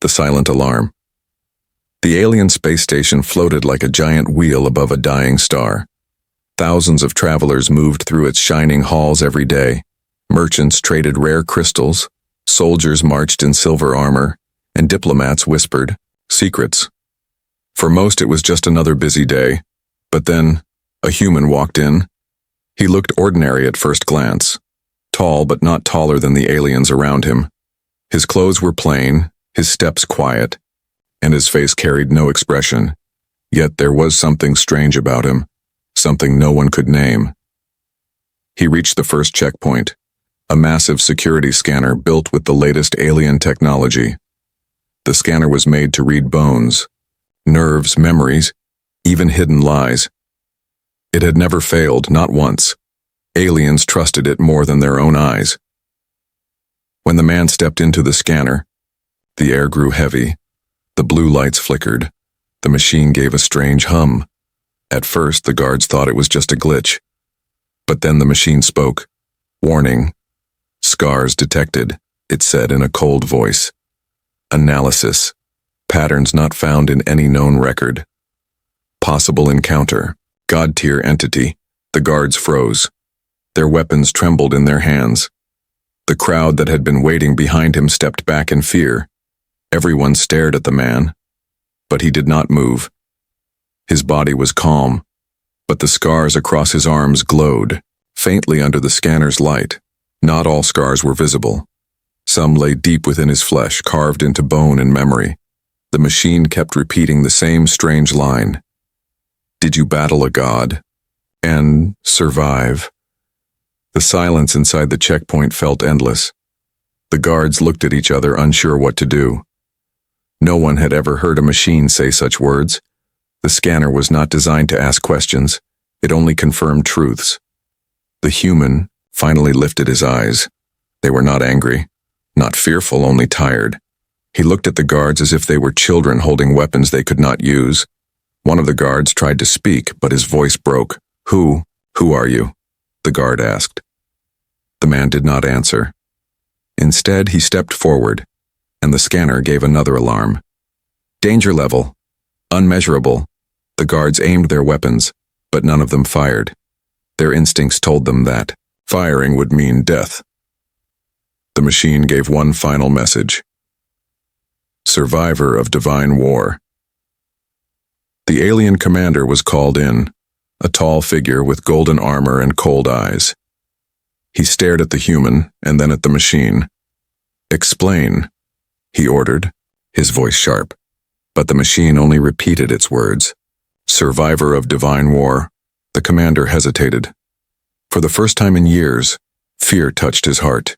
the silent alarm. The alien space station floated like a giant wheel above a dying star. Thousands of travelers moved through its shining halls every day. Merchants traded rare crystals, soldiers marched in silver armor, and diplomats whispered secrets. For most, it was just another busy day. But then, a human walked in. He looked ordinary at first glance, tall but not taller than the aliens around him. His clothes were plain, his steps quiet, and his face carried no expression. Yet there was something strange about him, something no one could name. He reached the first checkpoint, a massive security scanner built with the latest alien technology. The scanner was made to read bones, nerves, memories, even hidden lies. It had never failed, not once. Aliens trusted it more than their own eyes. When the man stepped into the scanner, the air grew heavy. The blue lights flickered. The machine gave a strange hum. At first, the guards thought it was just a glitch. But then the machine spoke. Warning. Scars detected, it said in a cold voice. Analysis. Patterns not found in any known record. Possible encounter. God-tier entity. The guards froze. Their weapons trembled in their hands. The crowd that had been waiting behind him stepped back in fear. Everyone stared at the man, but he did not move. His body was calm, but the scars across his arms glowed, faintly under the scanner's light. Not all scars were visible. Some lay deep within his flesh, carved into bone and memory. The machine kept repeating the same strange line. Did you battle a god and survive? The silence inside the checkpoint felt endless. The guards looked at each other, unsure what to do. No one had ever heard a machine say such words. The scanner was not designed to ask questions. It only confirmed truths. The human finally lifted his eyes. They were not angry, not fearful, only tired. He looked at the guards as if they were children holding weapons they could not use. One of the guards tried to speak, but his voice broke. Who are you? The guard asked. The man did not answer. Instead, he stepped forward, and the scanner gave another alarm. Danger level. Unmeasurable. The guards aimed their weapons, but none of them fired. Their instincts told them that firing would mean death. The machine gave one final message. Survivor of divine war. The alien commander was called in, a tall figure with golden armor and cold eyes. He stared at the human and then at the machine. Explain, he ordered, his voice sharp. But the machine only repeated its words. Survivor of divine war. The commander hesitated. For the first time in years, fear touched his heart.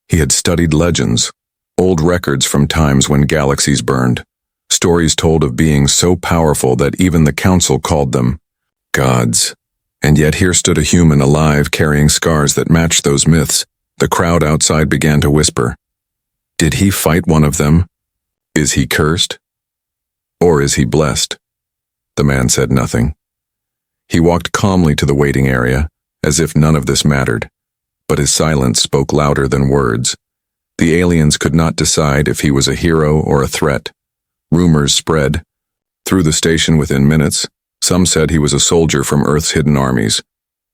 He had studied legends, old records from times when galaxies burned, stories told of beings so powerful that even the council called them gods. And yet here stood a human alive carrying scars that matched those myths. The crowd outside began to whisper. Did he fight one of them? Is he cursed? Or is he blessed? The man said nothing. He walked calmly to the waiting area, as if none of this mattered. But his silence spoke louder than words. The aliens could not decide if he was a hero or a threat. Rumors spread. Through the station within minutes, some said he was a soldier from Earth's hidden armies.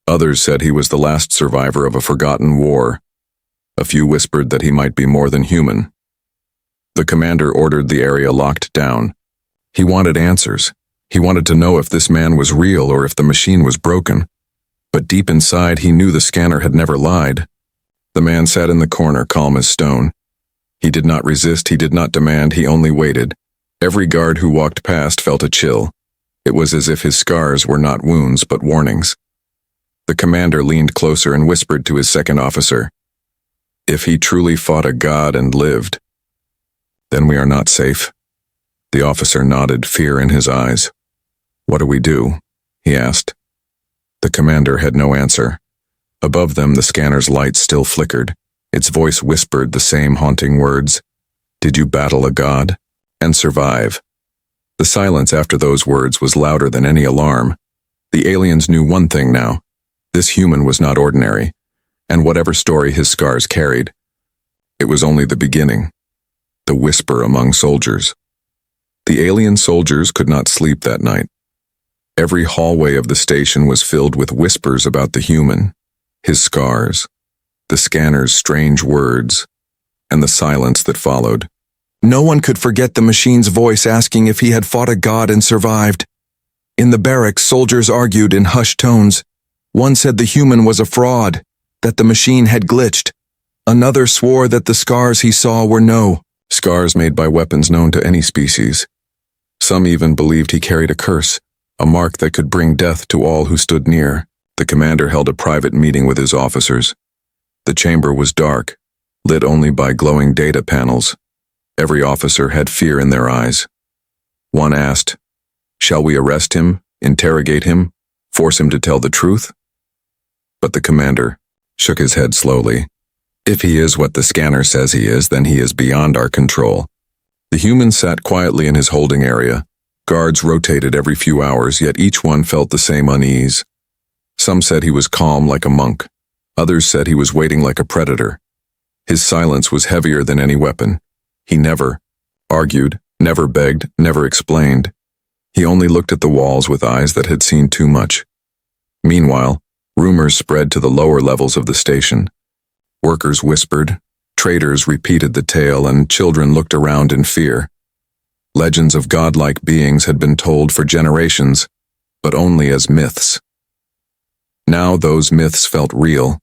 Others said he was the last survivor of a forgotten war. A few whispered that he might be more than human. The commander ordered the area locked down. He wanted answers. He wanted to know if this man was real or if the machine was broken. But deep inside, he knew the scanner had never lied. The man sat in the corner, calm as stone. He did not resist, he did not demand, he only waited. Every guard who walked past felt a chill. It was as if his scars were not wounds, but warnings. The commander leaned closer and whispered to his second officer. If he truly fought a god and lived, then we are not safe. The officer nodded, fear in his eyes. What do we do? He asked. The commander had no answer. Above them, the scanner's light still flickered. Its voice whispered the same haunting words. Did you battle a god and survive? The silence after those words was louder than any alarm. The aliens knew one thing now. This human was not ordinary, and whatever story his scars carried, it was only the beginning. the whisper among soldiers. The alien soldiers could not sleep that night. Every hallway of the station was filled with whispers about the human, his scars, the scanner's strange words, and the silence that followed. No one could forget the machine's voice asking if he had fought a god and survived. In the barracks, soldiers argued in hushed tones. One said the human was a fraud, that the machine had glitched. Another swore that the scars he saw were no scars made by weapons known to any species. Some even believed he carried a curse, a mark that could bring death to all who stood near. The commander held a private meeting with his officers. The chamber was dark, lit only by glowing data panels. Every officer had fear in their eyes. One asked, "Shall we arrest him, interrogate him, force him to tell the truth?" But the commander shook his head slowly. "If he is what the scanner says he is, then he is beyond our control." The human sat quietly in his holding area. Guards rotated every few hours, yet each one felt the same unease. Some said he was calm like a monk. Others said he was waiting like a predator. His silence was heavier than any weapon. He never argued, never begged, never explained. He only looked at the walls with eyes that had seen too much. Meanwhile, rumors spread to the lower levels of the station. Workers whispered, traders repeated the tale, and children looked around in fear. Legends of godlike beings had been told for generations, but only as myths. Now those myths felt real,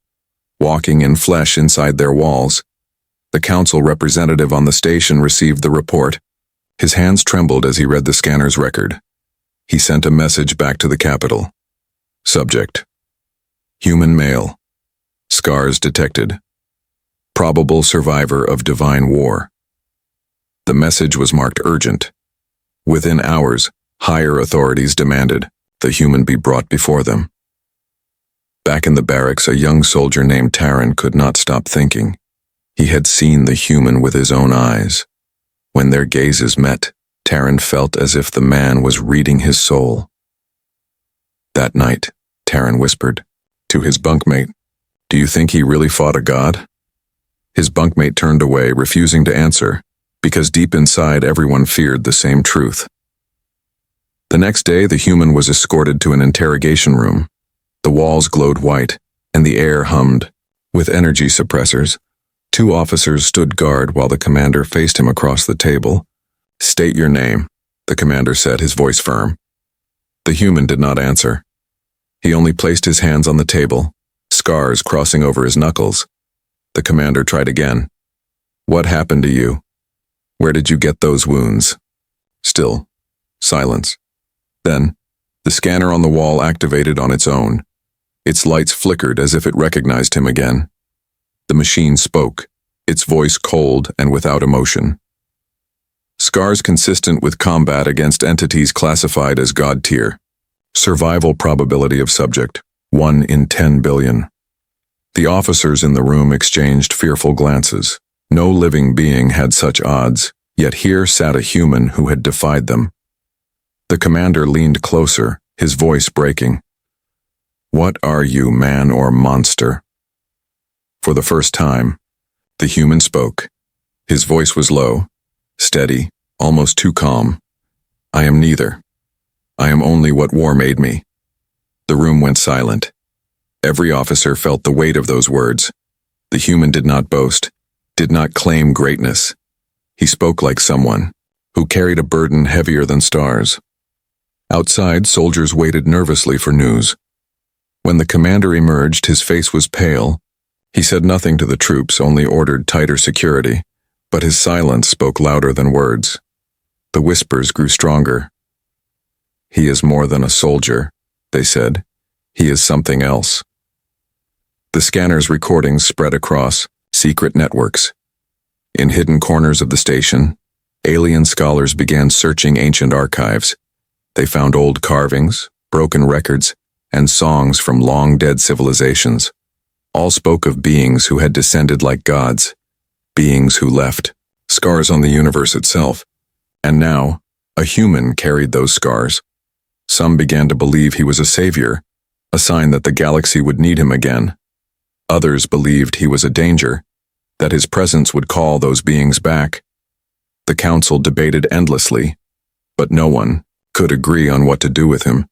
walking in flesh inside their walls. The council representative on the station received the report. His hands trembled as he read the scanner's record. He sent a message back to the capital. Subject: human male. Scars detected. Probable survivor of divine war. The message was marked urgent. Within hours, higher authorities demanded the human be brought before them. Back in the barracks, a young soldier named Taran could not stop thinking. He had seen the human with his own eyes. When their gazes met, Taran felt as if the man was reading his soul. That night, Taran whispered to his bunkmate, "Do you think he really fought a god?" His bunkmate turned away, refusing to answer, because deep inside everyone feared the same truth. The next day, the human was escorted to an interrogation room. The walls glowed white, and the air hummed with energy suppressors. Two officers stood guard while the commander faced him across the table. "State your name," the commander said, his voice firm. The human did not answer. He only placed his hands on the table, scars crossing over his knuckles. The commander tried again. "What happened to you? Where did you get those wounds?" Still, silence. Then, the scanner on the wall activated on its own. Its lights flickered as if it recognized him again. The machine spoke, its voice cold and without emotion. Scars consistent with combat against entities classified as God tier. Survival probability of subject, 1 in 10 billion. The officers in the room exchanged fearful glances. No living being had such odds, yet here sat a human who had defied them. The commander leaned closer, his voice breaking. "What are you, man or monster?" For the first time, the human spoke. His voice was low, steady, almost too calm. "I am neither. I am only what war made me." The room went silent. Every officer felt the weight of those words. The human did not boast, did not claim greatness. He spoke like someone who carried a burden heavier than stars. Outside, soldiers waited nervously for news. When the commander emerged, his face was pale. He said nothing to the troops, only ordered tighter security, but his silence spoke louder than words. The whispers grew stronger. "He is more than a soldier," they said. "He is something else." The scanner's recordings spread across secret networks. In hidden corners of the station, alien scholars began searching ancient archives. They found old carvings, broken records, and songs from long-dead civilizations. All spoke of beings who had descended like gods, beings who left scars on the universe itself. And now, a human carried those scars. Some began to believe he was a savior, a sign that the galaxy would need him again. Others believed he was a danger, that his presence would call those beings back. The council debated endlessly, but no one could agree on what to do with him.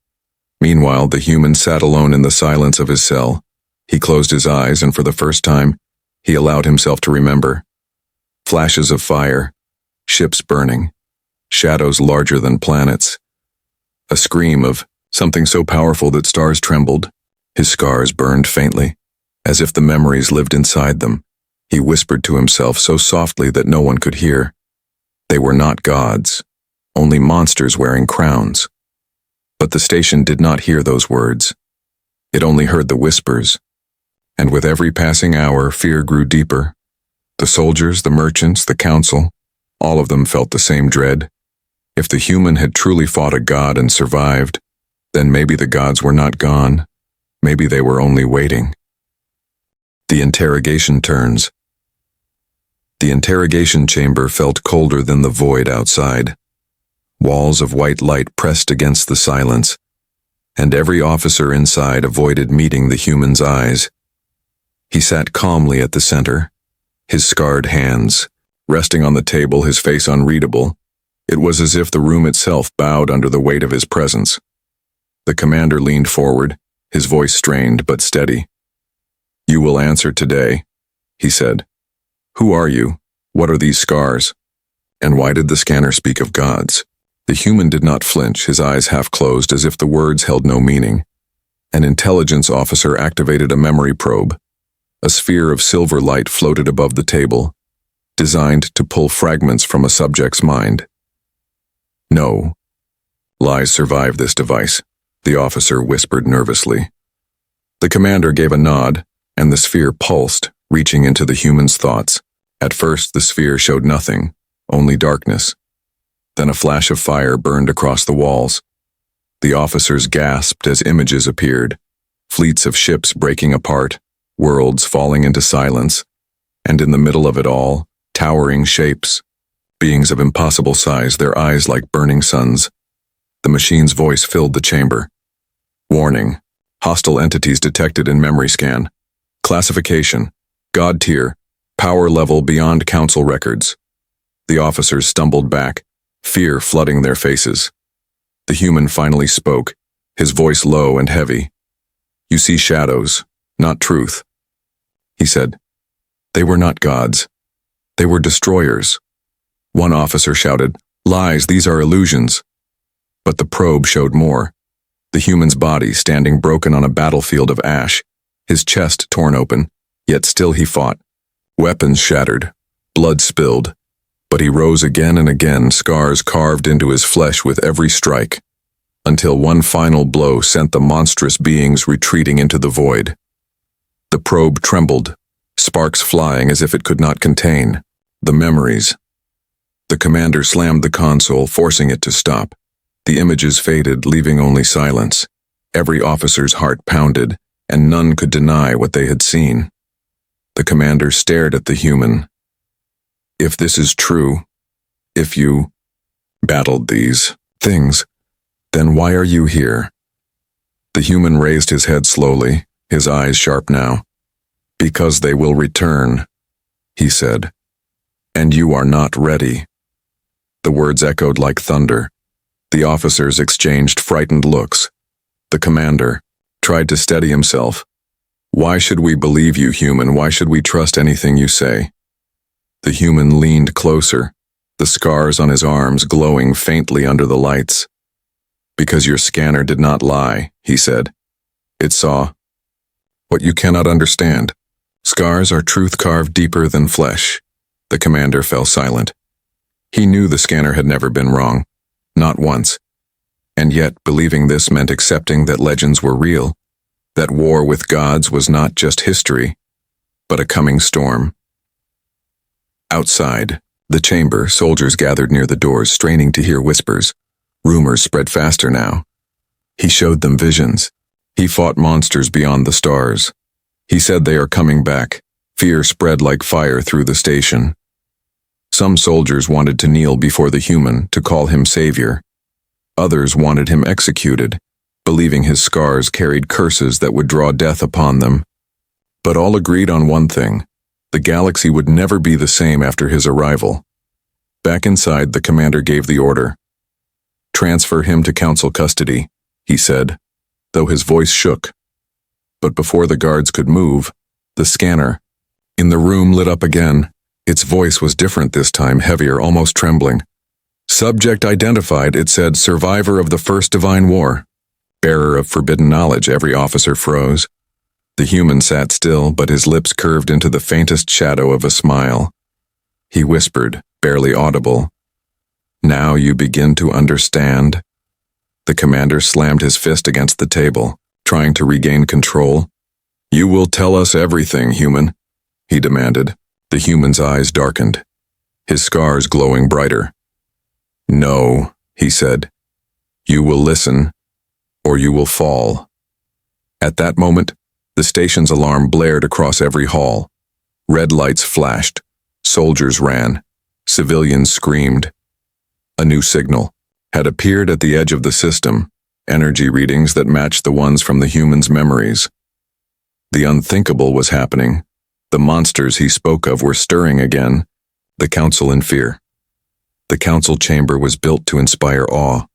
Meanwhile, the human sat alone in the silence of his cell. He closed his eyes, and for the first time, he allowed himself to remember. Flashes of fire, ships burning, shadows larger than planets. A scream of something so powerful that stars trembled. His scars burned faintly, as if the memories lived inside them. He whispered to himself so softly that no one could hear. They were not gods, only monsters wearing crowns. But the station did not hear those words. It only heard the whispers. And with every passing hour, fear grew deeper. The soldiers, the merchants, the council, all of them felt the same dread. If the human had truly fought a god and survived, then maybe the gods were not gone. Maybe they were only waiting. The interrogation turns. The interrogation chamber felt colder than the void outside. Walls of white light pressed against the silence, and every officer inside avoided meeting the human's eyes. He sat calmly at the center, his scarred hands resting on the table, his face unreadable. It was as if the room itself bowed under the weight of his presence. The commander leaned forward, his voice strained but steady. "You will answer today," he said. "Who are you? What are these scars? And why did the scanner speak of gods?" The human did not flinch, his eyes half closed as if the words held no meaning. An intelligence officer activated a memory probe. A sphere of silver light floated above the table, designed to pull fragments from a subject's mind. "No. Lies survive this device," the officer whispered nervously. The commander gave a nod, and the sphere pulsed, reaching into the human's thoughts. At first, the sphere showed nothing, only darkness. Then a flash of fire burned across the walls. The officers gasped as images appeared, fleets of ships breaking apart, worlds falling into silence, and in the middle of it all, towering shapes, beings of impossible size, their eyes like burning suns. The machine's voice filled the chamber. "Warning. Hostile entities detected in memory scan. Classification. God tier. Power level beyond council records." The officers stumbled back, fear flooding their faces. The human finally spoke, his voice low and heavy. "You see shadows, not truth," he said. "They were not gods. They were destroyers." One officer shouted, "Lies, these are illusions." But the probe showed more. The human's body standing broken on a battlefield of ash, his chest torn open, yet still he fought. Weapons shattered, blood spilled, but he rose again and again, scars carved into his flesh with every strike, until one final blow sent the monstrous beings retreating into the void. The probe trembled, sparks flying as if it could not contain the memories. The commander slammed the console, forcing it to stop. The images faded, leaving only silence. Every officer's heart pounded, and none could deny what they had seen. The commander stared at the human. "If this is true, if you battled these things, then why are you here?" The human raised his head slowly, his eyes sharp now. "Because they will return," he said. "And you are not ready." The words echoed like thunder. The officers exchanged frightened looks. The commander tried to steady himself. "Why should we believe you, human? Why should we trust anything you say?" The human leaned closer, the scars on his arms glowing faintly under the lights. "Because your scanner did not lie," he said. "It saw what you cannot understand. Scars are truth carved deeper than flesh." The commander fell silent. He knew the scanner had never been wrong, not once. And yet, believing this meant accepting that legends were real, that war with gods was not just history, but a coming storm. Outside the chamber, soldiers gathered near the doors, straining to hear whispers. Rumors spread faster now. He showed them visions. He fought monsters beyond the stars. He said they are coming back. Fear spread like fire through the station. Some soldiers wanted to kneel before the human, to call him savior. Others wanted him executed, believing his scars carried curses that would draw death upon them. But all agreed on one thing: the galaxy would never be the same after his arrival. Back inside, the commander gave the order. "Transfer him to council custody," he said, though his voice shook. But before the guards could move, the scanner in the room lit up again. Its voice was different this time, heavier, almost trembling. "Subject identified," it said, "survivor of the First Divine War. Bearer of forbidden knowledge." Every officer froze. The human sat still, but his lips curved into the faintest shadow of a smile. He whispered, barely audible, "Now you begin to understand." The commander slammed his fist against the table, trying to regain control. "You will tell us everything, human," he demanded. The human's eyes darkened, his scars glowing brighter. "No," he said. "You will listen, or you will fall." At that moment, the station's alarm blared across every hall. Red lights flashed. Soldiers ran. Civilians screamed. A new signal had appeared at the edge of the system, energy readings that matched the ones from the human's memories. The unthinkable was happening. The monsters he spoke of were stirring again, the council in fear. The council chamber was built to inspire awe.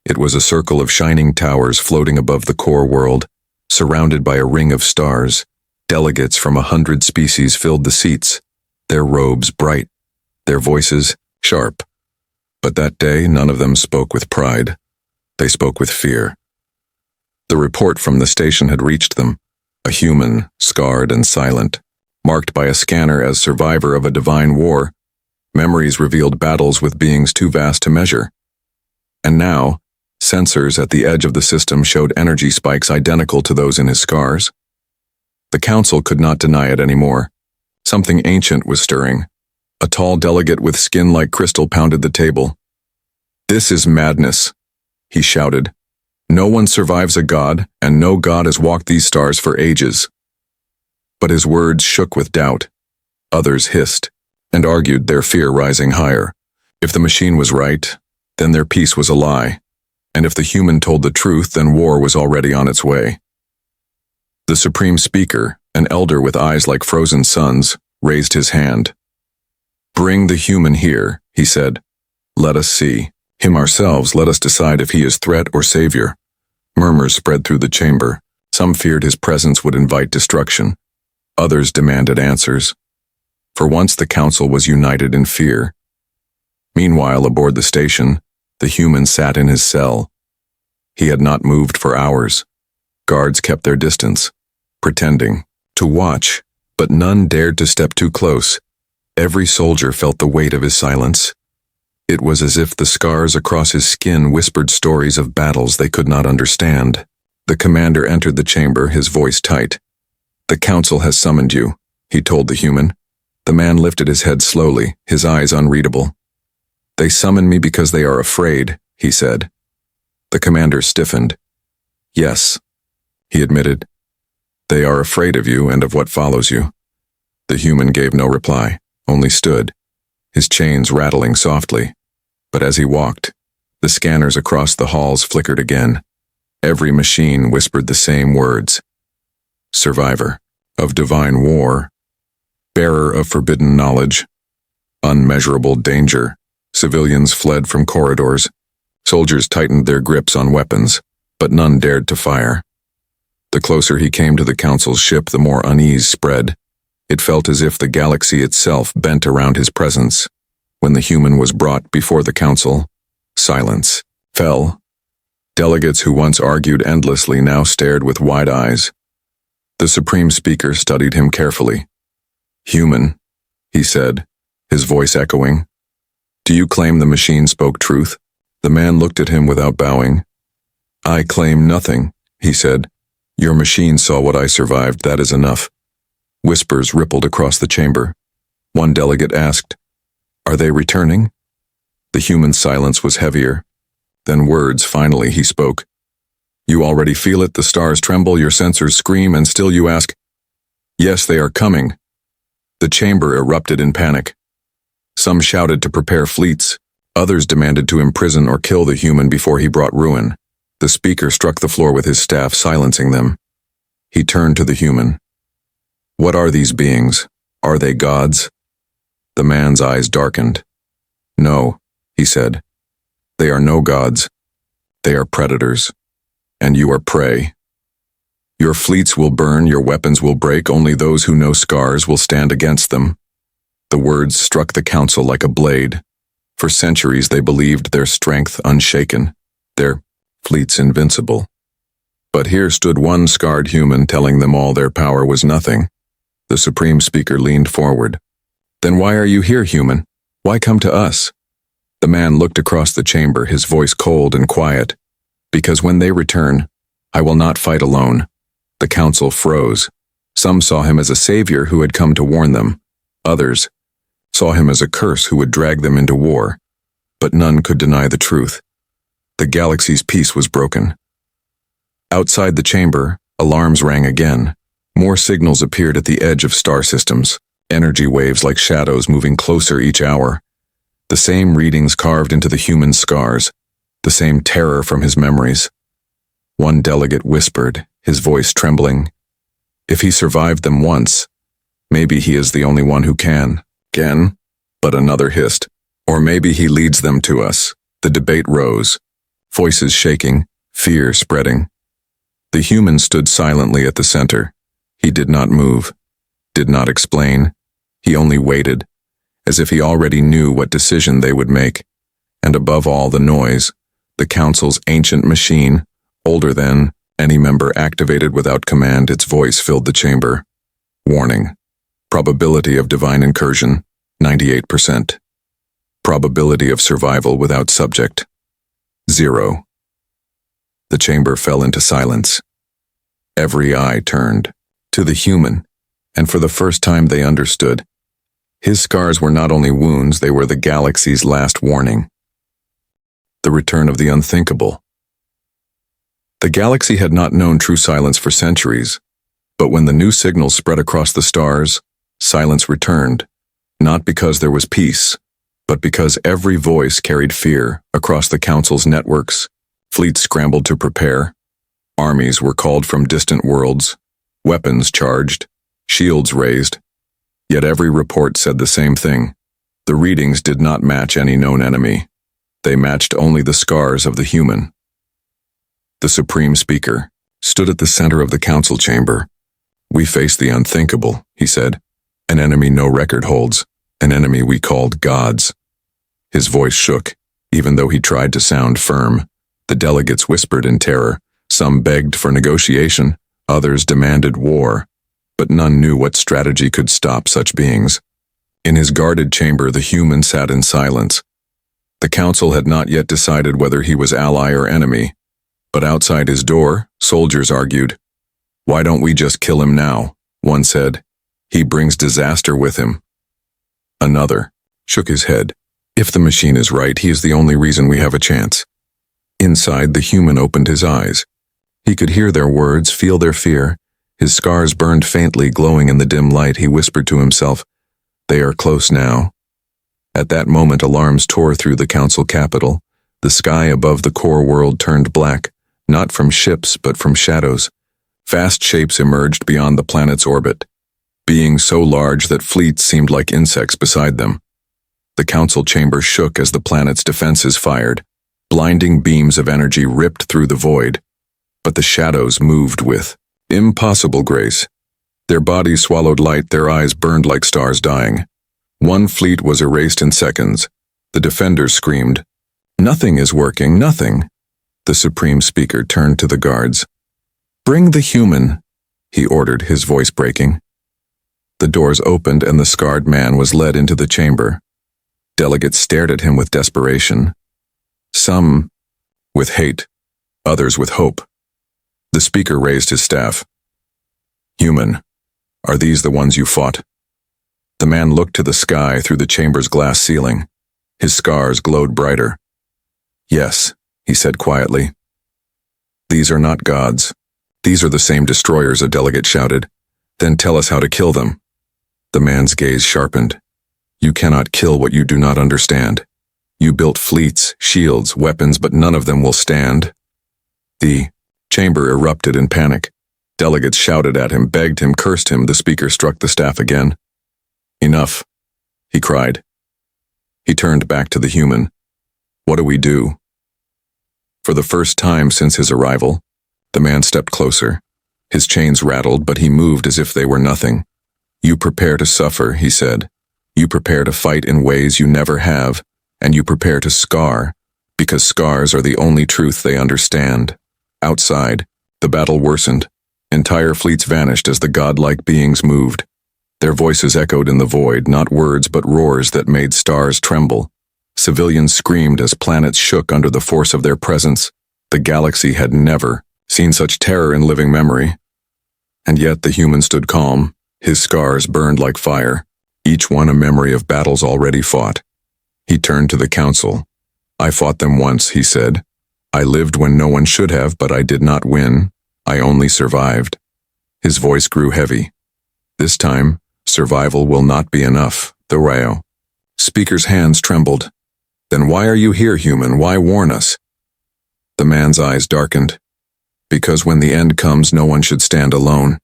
It was a circle of shining towers floating above the core world, surrounded by a ring of stars. Delegates from 100 species filled the seats, their robes bright, their voices sharp. But that day, none of them spoke with pride. They spoke with fear. The report from the station had reached them, a human, scarred and silent, marked by a scanner as survivor of a divine war. Memories revealed battles with beings too vast to measure. And now, sensors at the edge of the system showed energy spikes identical to those in his scars. The council could not deny it anymore. Something ancient was stirring. A tall delegate with skin like crystal pounded the table. "This is madness," he shouted. "No one survives a god, and no god has walked these stars for ages." But his words shook with doubt. Others hissed and argued, their fear rising higher. If the machine was right, then their peace was a lie. And if the human told the truth, then war was already on its way. The supreme speaker, an elder with eyes like frozen suns, raised his hand. "Bring the human here," he said. "Let us see him ourselves. Let us decide if he is threat or savior." Murmurs spread through the chamber. Some feared his presence would invite destruction. Others demanded answers. For once the council was united in fear. Meanwhile, aboard the station, the human sat in his cell. He had not moved for hours. Guards kept their distance, pretending to watch, but none dared to step too close. Every soldier felt the weight of his silence. It was as if the scars across his skin whispered stories of battles they could not understand. The commander entered the chamber, his voice tight. "The council has summoned you," he told the human. The man lifted his head slowly, his eyes unreadable. "They summon me because they are afraid," he said. The commander stiffened. "Yes," he admitted. "They are afraid of you and of what follows you." The human gave no reply, only stood, his chains rattling softly. But as he walked, the scanners across the halls flickered again. Every machine whispered the same words. Survivor of divine war, bearer of forbidden knowledge, unmeasurable danger. Civilians fled from corridors. Soldiers tightened their grips on weapons, but none dared to fire. The closer he came to the council's ship, the more unease spread. It felt as if the galaxy itself bent around his presence. When the human was brought before the council, silence fell. Delegates who once argued endlessly now stared with wide eyes. The supreme speaker studied him carefully. "Human," he said, his voice echoing. "Do you claim the machine spoke truth?" The man looked at him without bowing. "I claim nothing," he said. "Your machine saw what I survived, that is enough." Whispers rippled across the chamber. One delegate asked, "Are they returning?" The human's silence was heavier. Then words, finally, he spoke. "You already feel it, the stars tremble, your sensors scream, and still you ask?" "Yes, they are coming." The chamber erupted in panic. Some shouted to prepare fleets. Others demanded to imprison or kill the human before he brought ruin. The speaker struck the floor with his staff, silencing them. He turned to the human. "What are these beings? Are they gods?" The man's eyes darkened. No, he said. They are no gods. They are predators. And you are prey. Your fleets will burn, your weapons will break, only those who know scars will stand against them. The words struck the council like a blade. For centuries they believed their strength unshaken, their fleets invincible. But here stood one scarred human telling them all their power was nothing. The Supreme Speaker leaned forward. Then why are you here, human? Why come to us? The man looked across the chamber, his voice cold and quiet. Because when they return, I will not fight alone. The council froze. Some saw him as a savior who had come to warn them. Others saw him as a curse who would drag them into war. But none could deny the truth. The galaxy's peace was broken. Outside the chamber, alarms rang again. More signals appeared at the edge of star systems, energy waves like shadows moving closer each hour. The same readings carved into the human scars, the same terror from his memories. One delegate whispered, his voice trembling, "If he survived them once, maybe he is the only one who can." Again, but another hissed, "Or maybe he leads them to us." The debate rose, voices shaking, fear spreading. The human stood silently at the center. He did not move, did not explain. He only waited, as if he already knew what decision they would make. And above all the noise, the council's ancient machine, older than any member activated without command, its voice filled the chamber. Warning. Probability of divine incursion, 98%. Probability of survival without subject, 0. The chamber fell into silence. Every eye turned to the human, and for the first time they understood. His scars were not only wounds, they were the galaxy's last warning. The return of the unthinkable. The galaxy had not known true silence for centuries, but when the new signals spread across the stars, silence returned, not because there was peace, but because every voice carried fear. Across the council's networks, fleets scrambled to prepare. Armies were called from distant worlds, weapons charged, shields raised. Yet every report said the same thing. The readings did not match any known enemy. They matched only the scars of the human. The Supreme Speaker stood at the center of the council chamber. "We face the unthinkable," he said. "An enemy no record holds, an enemy we called gods." His voice shook, even though he tried to sound firm. The delegates whispered in terror. Some begged for negotiation, others demanded war, but none knew what strategy could stop such beings. In his guarded chamber, the human sat in silence. The council had not yet decided whether he was ally or enemy, but outside his door, soldiers argued. "Why don't we just kill him now?" one said. "He brings disaster with him." Another shook his head. "If the machine is right, he is the only reason we have a chance." Inside, the human opened his eyes. He could hear their words, feel their fear. His scars burned faintly, glowing in the dim light. He whispered to himself, "They are close now." At that moment, alarms tore through the council capital. The sky above the core world turned black, not from ships, but from shadows. Vast shapes emerged beyond the planet's orbit, beings so large that fleets seemed like insects beside them. The council chamber shook as the planet's defenses fired. Blinding beams of energy ripped through the void. But the shadows moved with impossible grace. Their bodies swallowed light, their eyes burned like stars dying. One fleet was erased in seconds. The defenders screamed, "Nothing is working, nothing." The Supreme Speaker turned to the guards. "Bring the human," he ordered, his voice breaking. The doors opened and the scarred man was led into the chamber. Delegates stared at him with desperation. Some with hate, others with hope. The speaker raised his staff. "Human, are these the ones you fought?" The man looked to the sky through the chamber's glass ceiling. His scars glowed brighter. "Yes," he said quietly. "These are not gods. These are the same destroyers," a delegate shouted. "Then tell us how to kill them." The man's gaze sharpened. "You cannot kill what you do not understand. You built fleets, shields, weapons, but none of them will stand." The chamber erupted in panic. Delegates shouted at him, begged him, cursed him. The speaker struck the staff again. "Enough," he cried. He turned back to the human. What do we do? For the first time since his arrival, the man stepped closer. His chains rattled, but he moved as if they were nothing. You prepare to suffer, he said. You prepare to fight in ways you never have, and you prepare to scar, because scars are the only truth they understand. Outside, the battle worsened. Entire fleets vanished as the godlike beings moved. Their voices echoed in the void, not words but roars that made stars tremble. Civilians screamed as planets shook under the force of their presence. The galaxy had never seen such terror in living memory. And yet the human stood calm. His scars burned like fire, each one a memory of battles already fought. He turned to the council. I fought them once, he said. I lived when no one should have, but I did not win. I only survived. His voice grew heavy. This time, survival will not be enough, the Rayo. Speaker's hands trembled. Then why are you here, human? Why warn us? The man's eyes darkened. Because when the end comes, no one should stand alone.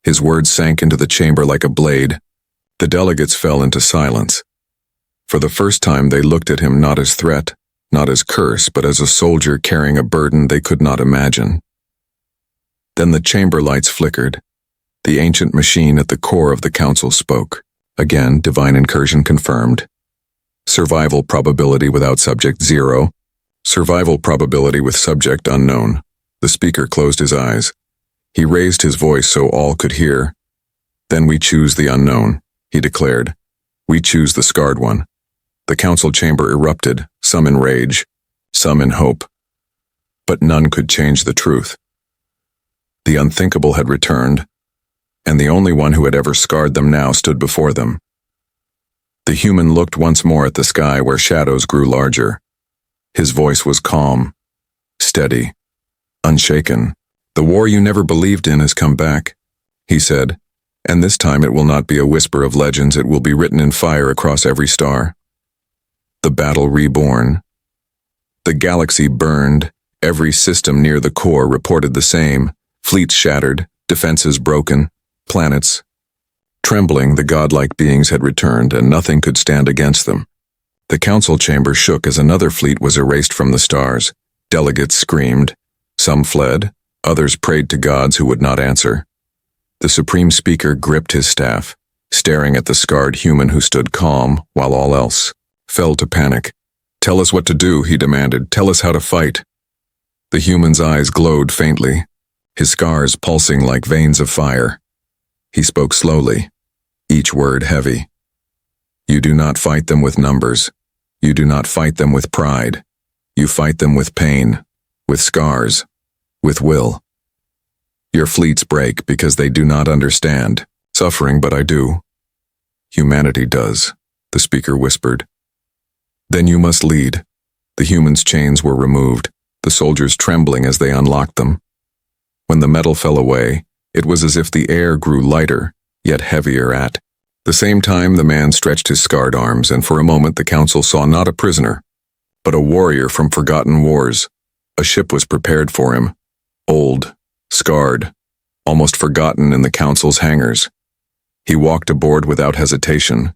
His words sank into the chamber like a blade. The delegates fell into silence. For the first time, they looked at him not as threat, not as curse, but as a soldier carrying a burden they could not imagine. Then the chamber lights flickered. The ancient machine at the core of the council spoke. Again, divine incursion confirmed. Survival probability without subject 0. Survival probability with subject unknown. The speaker closed his eyes. He raised his voice so all could hear. Then we choose the unknown, he declared. We choose the scarred one. The council chamber erupted, some in rage, some in hope. But none could change the truth. The unthinkable had returned, and the only one who had ever scarred them now stood before them. The human looked once more at the sky where shadows grew larger. His voice was calm, steady, unshaken. The war you never believed in has come back, he said, and this time it will not be a whisper of legends, it will be written in fire across every star. The battle reborn. The galaxy burned. Every system near the core reported the same. Fleets shattered, defenses broken, planets. Trembling, the godlike beings had returned, and nothing could stand against them. The council chamber shook as another fleet was erased from the stars. Delegates screamed. Some fled. Others prayed to gods who would not answer. The supreme speaker gripped his staff, staring at the scarred human who stood calm while all else fell to panic. Tell us what to do, he demanded. Tell us how to fight. The human's eyes glowed faintly, his scars pulsing like veins of fire. He spoke slowly, each word heavy. You do not fight them with numbers. You do not fight them with pride. You fight them with pain, with scars, with will. Your fleets break because they do not understand suffering, but I do. Humanity does, the speaker whispered. Then you must lead. The human's chains were removed, the soldiers trembling as they unlocked them. When the metal fell away, it was as if the air grew lighter, yet heavier at the same time. The man stretched his scarred arms, and for a moment the council saw not a prisoner, but a warrior from forgotten wars. A ship was prepared for him, old, scarred, almost forgotten in the council's hangars. He walked aboard without hesitation.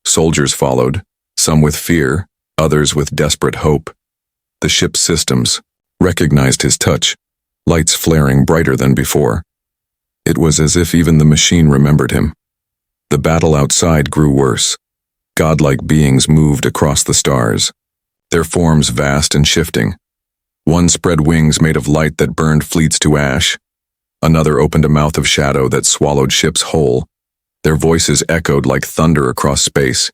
Soldiers followed, some with fear, others with desperate hope. The ship's systems recognized his touch, lights flaring brighter than before. It was as if even the machine remembered him. The battle outside grew worse. Godlike beings moved across the stars, their forms vast and shifting. One spread wings made of light that burned fleets to ash. Another opened a mouth of shadow that swallowed ships whole. Their voices echoed like thunder across space,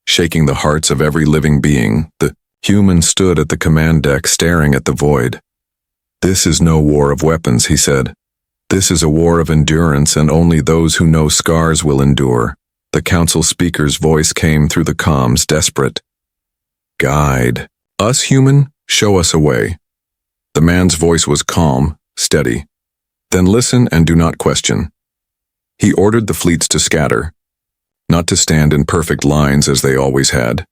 shaking the hearts of every living being. The human stood at the command deck staring at the void. This is no war of weapons, he said. This is a war of endurance, and only those who know scars will endure. The council speaker's voice came through the comms, desperate. Guide us, human, show us a way. The man's voice was calm, steady. Then listen and do not question. He ordered the fleets to scatter, not to stand in perfect lines as they always had.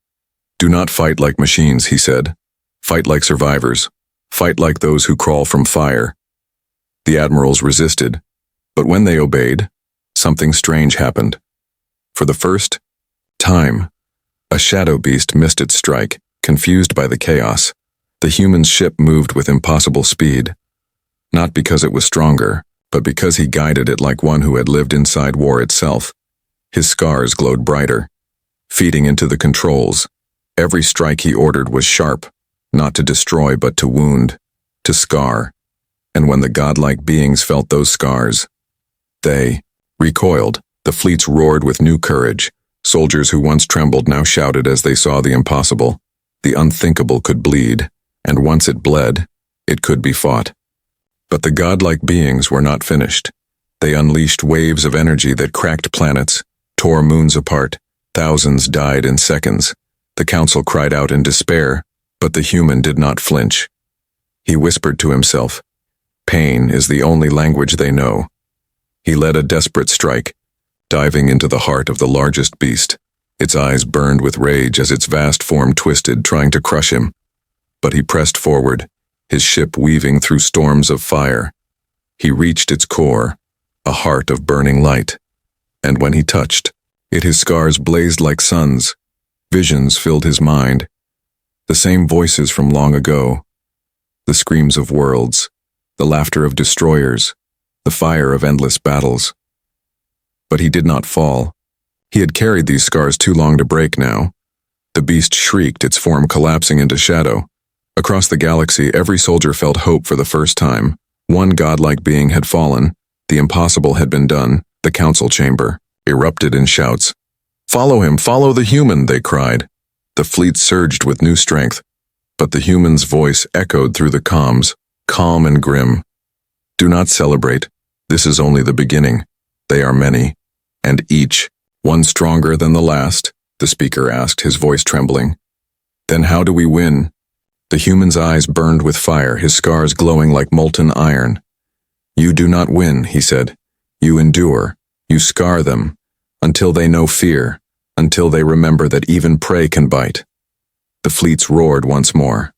Do not fight like machines, he said. Fight like survivors. Fight like those who crawl from fire. The admirals resisted, but when they obeyed, something strange happened. For the first time, A shadow beast missed its strike, confused by the chaos. The human's ship moved with impossible speed. Not because it was stronger, but because he guided it like one who had lived inside war itself. His scars glowed brighter, feeding into the controls. Every strike he ordered was sharp, not to destroy but to wound, to scar. And when the godlike beings felt those scars, they recoiled. The fleets roared with new courage. Soldiers who once trembled now shouted as they saw the impossible. The unthinkable could bleed, and once it bled, it could be fought. But the godlike beings were not finished. They unleashed waves of energy that cracked planets, tore moons apart. Thousands died in seconds. The council cried out in despair, but the human did not flinch. He whispered to himself, "Pain is the only language they know." He led a desperate strike, diving into the heart of the largest beast. Its eyes burned with rage as its vast form twisted, trying to crush him. But he pressed forward, his ship weaving through storms of fire. He reached its core, a heart of burning light. And when he touched it, his scars blazed like suns. Visions filled his mind. The same voices from long ago. The screams of worlds, the laughter of destroyers, the fire of endless battles. But he did not fall. He had carried these scars too long to break now. The beast shrieked, its form collapsing into shadow. Across the galaxy, every soldier felt hope for the first time. One godlike being had fallen. The impossible had been done. The council chamber erupted in shouts. "Follow him! Follow the human!" they cried. The fleet surged with new strength, but the human's voice echoed through the comms, calm and grim. "Do not celebrate. This is only the beginning. They are many, and each, one stronger than the last," the speaker asked, his voice trembling. "Then how do we win?" The human's eyes burned with fire, his scars glowing like molten iron. "You do not win," he said. "You endure. You scar them, until they know fear, until they remember that even prey can bite." The fleets roared once more.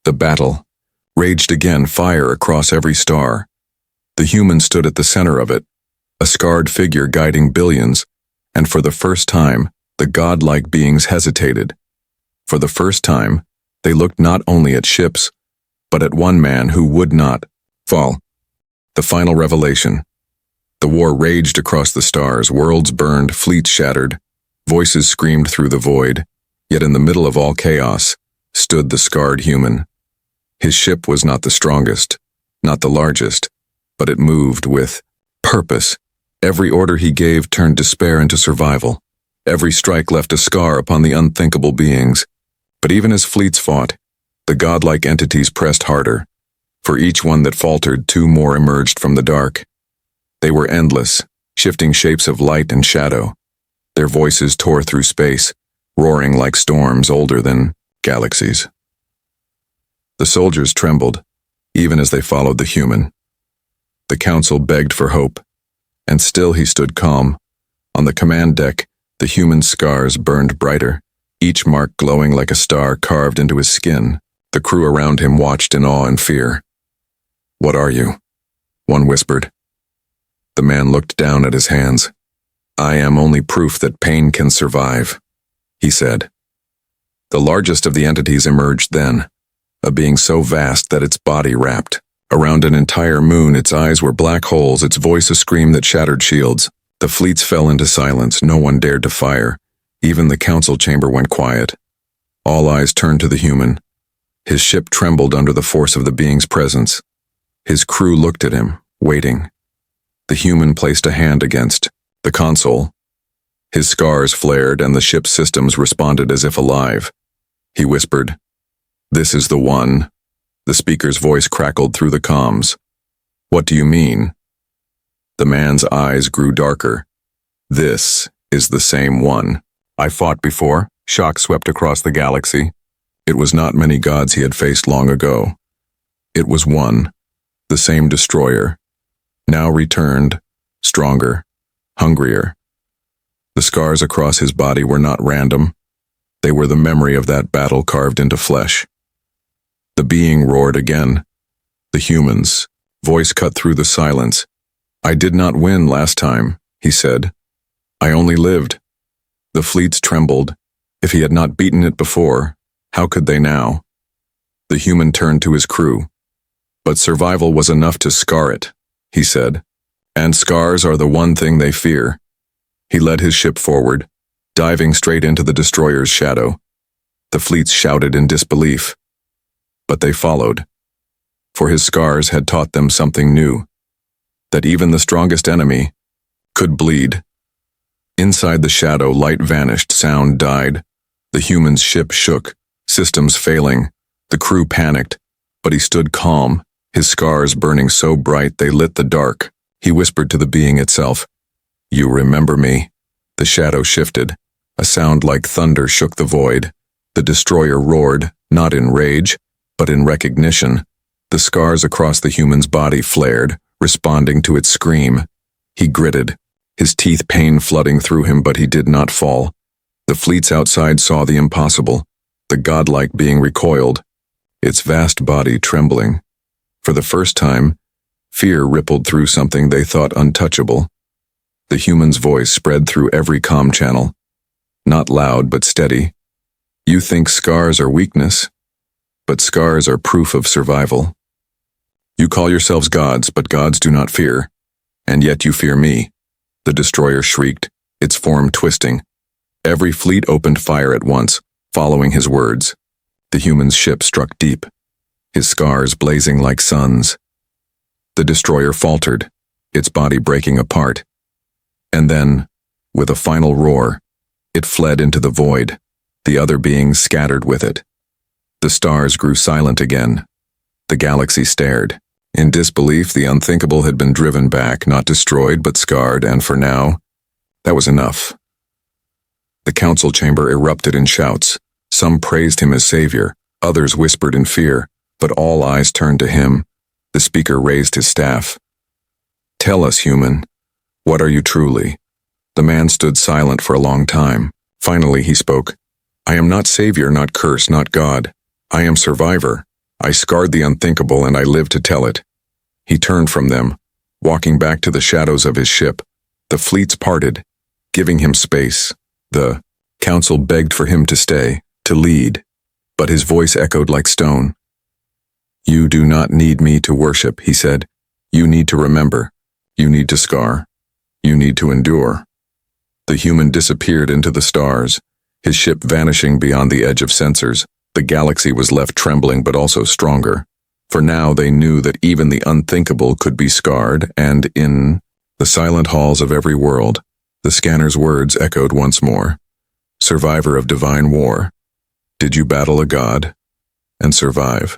The battle raged again, fire across every star. The human stood at the center of it, a scarred figure guiding billions, and for the first time, the godlike beings hesitated. For the first time, they looked not only at ships, but at one man who would not fall. The final revelation. The war raged across the stars, worlds burned, fleets shattered, voices screamed through the void, yet in the middle of all chaos stood the scarred human. His ship was not the strongest, not the largest, but it moved with purpose. Every order he gave turned despair into survival. Every strike left a scar upon the unthinkable beings. But even as fleets fought, the godlike entities pressed harder. For each one that faltered, two more emerged from the dark. They were endless, shifting shapes of light and shadow. Their voices tore through space, roaring like storms older than galaxies. The soldiers trembled, even as they followed the human. The council begged for hope, and still he stood calm. On the command deck, the human's scars burned brighter, each mark glowing like a star carved into his skin. The crew around him watched in awe and fear. "What are you?" one whispered. The man looked down at his hands. "I am only proof that pain can survive," he said. The largest of the entities emerged then, a being so vast that its body wrapped around an entire moon. Its eyes were black holes, its voice a scream that shattered shields. The fleets fell into silence. No one dared to fire. Even the council chamber went quiet. All eyes turned to the human. His ship trembled under the force of the being's presence. His crew looked at him, waiting. The human placed a hand against the console. His scars flared and the ship's systems responded as if alive. He whispered, "This is the one." The speaker's voice crackled through the comms. "What do you mean?" The man's eyes grew darker. "This is the same one I fought before." Shock swept across the galaxy. It was not many gods he had faced long ago. It was one, the same destroyer, now returned, stronger, hungrier. The scars across his body were not random. They were the memory of that battle carved into flesh. The being roared again. The human's voice cut through the silence. "I did not win last time," he said. "I only lived." The fleets trembled. If he had not beaten it before, how could they now? The human turned to his crew. But survival was enough to scar it, he said. And scars are the one thing they fear. He led his ship forward, diving straight into the destroyer's shadow. The fleets shouted in disbelief. But they followed. For his scars had taught them something new. That even the strongest enemy could bleed. Inside the shadow, light vanished, sound died. The human's ship shook, systems failing. The crew panicked, but he stood calm, his scars burning so bright they lit the dark. He whispered to the being itself, "You remember me?" The shadow shifted. A sound like thunder shook the void. The destroyer roared, not in rage, but in recognition. The scars across the human's body flared, responding to its scream. He gritted, his teeth pain flooding through him, but he did not fall. The fleets outside saw the impossible, the godlike being recoiled, its vast body trembling. For the first time, fear rippled through something they thought untouchable. The human's voice spread through every comm channel. Not loud, but steady. You think scars are weakness, but scars are proof of survival. You call yourselves gods, but gods do not fear. And yet you fear me. The destroyer shrieked, its form twisting. Every fleet opened fire at once, following his words. The human's ship struck deep, his scars blazing like suns. The destroyer faltered, its body breaking apart. And then, with a final roar, it fled into the void, the other beings scattered with it. The stars grew silent again. The galaxy stared. In disbelief, the unthinkable had been driven back, not destroyed, but scarred, and for now, that was enough. The council chamber erupted in shouts. Some praised him as savior, others whispered in fear, but all eyes turned to him. The speaker raised his staff. "Tell us, human, what are you truly?" The man stood silent for a long time. Finally, he spoke. "I am not savior, not curse, not God. I am survivor. I scarred the unthinkable, and I live to tell it." He turned from them, walking back to the shadows of his ship. The fleets parted, giving him space. The council begged for him to stay, to lead, but his voice echoed like stone. "You do not need me to worship," he said. "You need to remember. You need to scar. You need to endure." The human disappeared into the stars, his ship vanishing beyond the edge of sensors. The galaxy was left trembling but also stronger. For now they knew that even the unthinkable could be scarred, and in the silent halls of every world, the scanner's words echoed once more. "Survivor of divine war, did you battle a god and survive?"